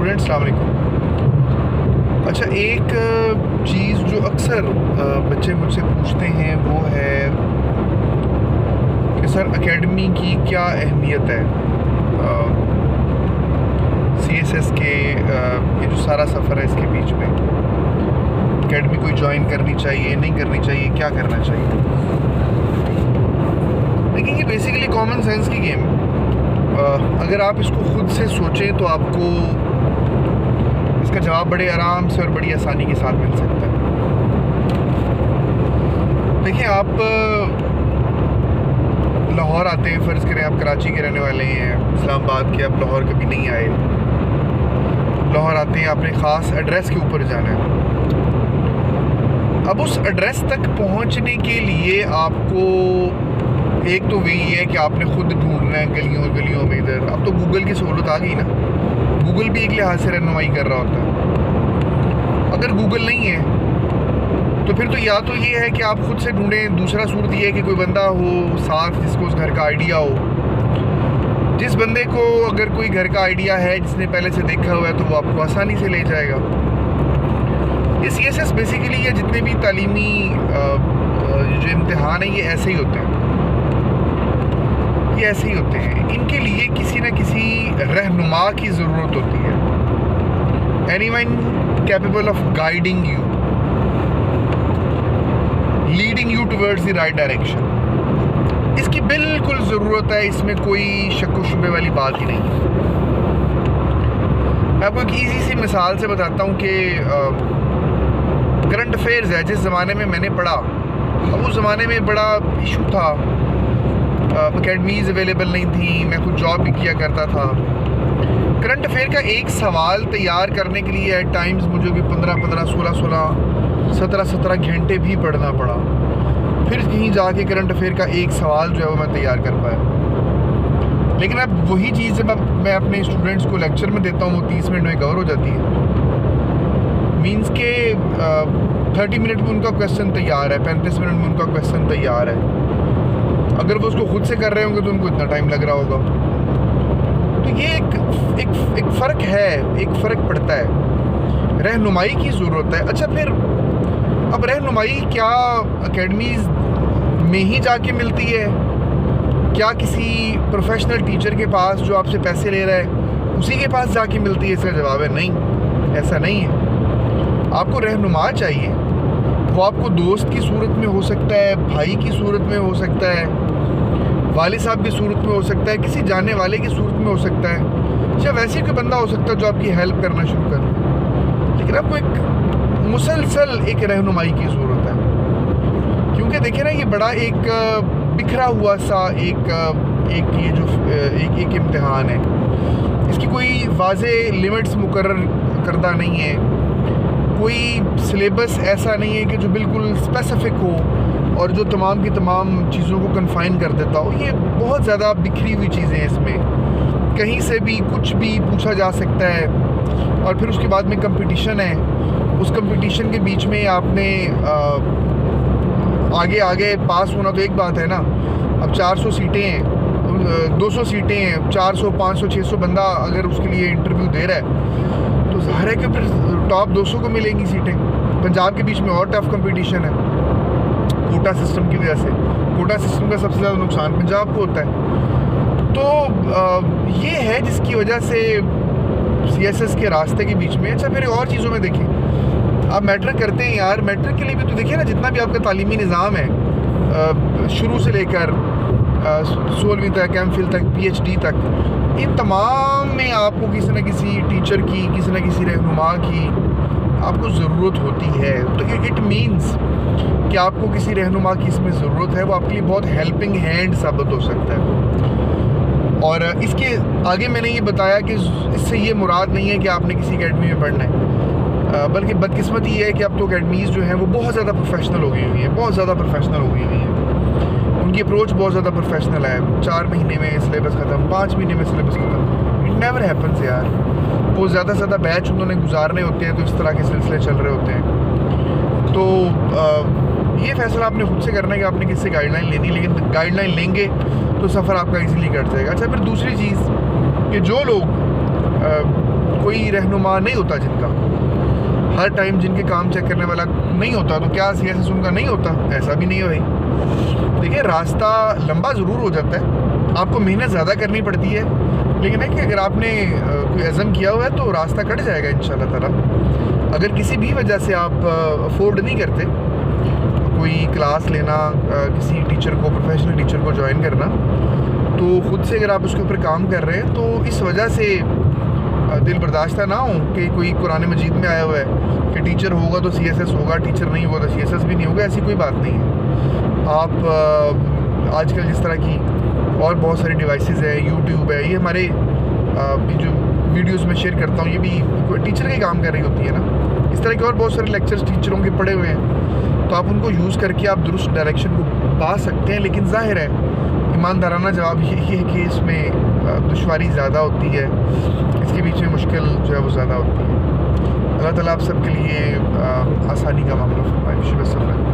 Students, अस्सलाम वालेकुम। अच्छा, एक चीज़ जो अक्सर बच्चे मुझसे पूछते हैं वो है कि सर एकेडमी की क्या अहमियत है। CSS के ये जो सारा सफ़र है इसके बीच में एकेडमी कोई ज्वाइन करनी चाहिए, नहीं करनी चाहिए, क्या करना चाहिए। देखिए, ये बेसिकली कॉमन सेंस की गेम। अगर आप इसको खुद से सोचें तो आपको इसका जवाब बड़े आराम से और बड़ी आसानी के साथ मिल सकता है। देखिए, आप लाहौर आते हैं, फ़र्ज़ करें आप कराची के रहने वाले हैं, इस्लामाबाद के, आप लाहौर कभी नहीं आए। लाहौर आते हैं, आपने ख़ास एड्रेस के ऊपर जाना है। अब उस एड्रेस तक पहुंचने के लिए आपको एक तो वही है कि आपने खुद ढूंढना है गलियों में। इधर अब तो गूगल की सहूलत आ गई ना, गूगल भी एक लिहाज से रहनुमाई कर रहा होता है। अगर गूगल नहीं है तो फिर तो या तो ये है कि आप खुद से ढूंढें, दूसरा सूरत ये है कि कोई बंदा हो साथ जिसको उस घर का आइडिया हो। जिस बंदे को अगर कोई घर का आइडिया है, जिसने पहले से देखा हुआ है, तो वो आपको आसानी से ले जाएगा। ये CSS बेसिकली ये जितने भी तालीमी जो इम्तिहान है ये ऐसे ही होते हैं, ये ऐसे ही होते हैं। इनके लिए किसी न किसी रहनुमा की ज़रूरत होती है। Anyone capable of guiding you, leading you towards the right direction. इसकी बिल्कुल ज़रूरत है, इसमें कोई शक व शुबे वाली बात ही नहीं। मैं आपको एक ईजी सी मिसाल से बताता हूँ कि करंट अफेयर्स है, जिस ज़माने में मैंने पढ़ा, अब उस ज़माने में बड़ा इशू था, अकेडमीज़ अवेलेबल नहीं थी, मैं खुद जॉब भी किया करता था। करंट अफेयर का एक सवाल तैयार करने के लिए एट टाइम्स मुझे भी 15-15, 16-16, 17-17 घंटे भी पढ़ना पड़ा, फिर कहीं जाके करंट अफेयर का एक सवाल जो है वो मैं तैयार कर पाया। लेकिन अब वही चीज़ जब मैं अपने स्टूडेंट्स को लेक्चर में देता हूँ वो 30 मिनट में कवर हो जाती है। मीन्स के 30 मिनट में उनका क्वेश्चन तैयार है, 35 मिनट में उनका क्वेश्चन तैयार है। अगर वो उसको खुद से कर रहे होंगे तो उनको इतना टाइम लग रहा होगा। तो ये एक फ़र्क है, एक फ़र्क पड़ता है। रहनुमाई की ज़रूरत है। अच्छा, फिर अब रहनुमाई क्या एकेडमीज़ में ही जाके मिलती है? क्या किसी प्रोफेशनल टीचर के पास जो आपसे पैसे ले रहा है उसी के पास जाके मिलती है? इसका जवाब है नहीं, ऐसा नहीं है। आपको रहनुमा चाहिए। वो आपको दोस्त की सूरत में हो सकता है, भाई की सूरत में हो सकता है, वालिद साहब की सूरत में हो सकता है, किसी जानने वाले की सूरत में हो सकता है, या वैसे कोई बंदा हो सकता है जो आपकी हेल्प करना शुरू कर दे। लेकिन आपको एक मुसलसल एक रहनुमाई की ज़रूरत है। क्योंकि देखिए ना, ये बड़ा एक बिखरा हुआ सा एक ये जो एक इम्तिहान है, इसकी कोई वाज़े लिमिट्स मुकर्रर करदा नहीं है। कोई सिलेबस ऐसा नहीं है कि जो बिल्कुल स्पेसिफिक हो और जो तमाम की तमाम चीज़ों को कन्फाइन कर देता हो। ये बहुत ज़्यादा बिखरी हुई चीज़ें हैं इसमें, कहीं से भी कुछ भी पूछा जा सकता है। और फिर उसके बाद में कंपटीशन है, उस कंपटीशन के बीच में आपने आगे पास होना तो एक बात है ना। अब 400 सीटें हैं, 200 सीटें हैं, 400, 500, 600 बंदा अगर उसके लिए इंटरव्यू दे रहा है तो ज़ाहिर है कि फिर टॉप 200 को मिलेंगी सीटें। पंजाब के बीच में और टफ कंपटीशन है कोटा सिस्टम की वजह से। कोटा सिस्टम का सबसे ज़्यादा नुकसान पंजाब को होता है। तो ये है जिसकी वजह से CSS के रास्ते के बीच में। अच्छा, फिर और चीज़ों में देखिए, आप मैट्रिक करते हैं यार, मैट्रिक के लिए भी तो देखिए ना, जितना भी आपका तालीमी निज़ाम है शुरू से लेकर 16वीं तक, MPhil तक, PhD तक, इन तमाम में आपको किसी न किसी टीचर की, किसी न किसी रहनुमा की आपको ज़रूरत होती है। तो इट मीन्स कि आपको किसी रहनुमा की इसमें ज़रूरत है। वो आपके लिए बहुत हेल्पिंग हैंड साबित हो सकता है। और इसके आगे मैंने ये बताया कि इससे ये मुराद नहीं है कि आपने किसी एकेडमी में पढ़ना है, बल्कि बदकिस्मती ये है कि अब तो एकेडमीज़ जो हैं वो बहुत ज़्यादा प्रोफेशनल हो गई हुई हैं, बहुत ज़्यादा प्रोफेशनल हो गई हुई हैं। उनकी अप्रोच बहुत ज़्यादा प्रोफेशनल है। 4 महीने में सिलेबस ख़त्म, 5 महीने में सिलेबस ख़त्म। इट नेवर हैपन्स यार। वो ज़्यादा से ज़्यादा बैच उन्होंने गुजारने होते हैं, तो इस तरह के सिलसिले चल रहे होते हैं। तो ये फ़ैसला आपने खुद से करना है कि आपने किससे गाइडलाइन लेनी, लेकिन गाइडलाइन लेंगे तो सफ़र आपका इजीली कट जाएगा। अच्छा, फिर दूसरी चीज़ कि जो लोग कोई रहनुमा नहीं होता जिनका, हर टाइम जिनके काम चेक करने वाला नहीं होता, तो क्या CSS उनका नहीं होता? ऐसा भी नहीं है भाई। देखिए, रास्ता लंबा ज़रूर हो जाता है, आपको मेहनत ज़्यादा करनी पड़ती है, लेकिन है कि अगर आपने कोई अज़म किया हुआ है तो रास्ता कट जाएगा इंशाल्लाह ताला। अगर किसी भी वजह से आप अफोर्ड नहीं करते कोई क्लास लेना, किसी टीचर को, प्रोफेशनल टीचर को ज्वाइन करना, तो ख़ुद से अगर आप उसके ऊपर काम कर रहे हैं तो इस वजह से दिल बर्दाश्त ना हो कि कोई कुरान मजीद में आया हुआ है कि टीचर होगा तो CSS होगा, टीचर नहीं होगा तो CSS भी नहीं होगा। ऐसी कोई बात नहीं है। आप आजकल जिस तरह की और बहुत सारी डिवाइसेस है, यूट्यूब है, ये हमारे जो वीडियोस में शेयर करता हूँ, ये भी टीचर का ही काम कर रही होती है ना। इस तरह के और बहुत सारे लेक्चर्स टीचरों के पड़े हुए हैं, तो आप उनको यूज़ करके आप दुरुस्त डायरेक्शन को पा सकते हैं। लेकिन जाहिर है, ईमानदाराना जवाब यही है कि इसमें दुश्वारी ज़्यादा होती है, इसके बीच में मुश्किल जो है वो ज़्यादा होती है। अल्लाह ताला आप सबके लिए आसानी का मामला फरमाए। शुभ सफ़र।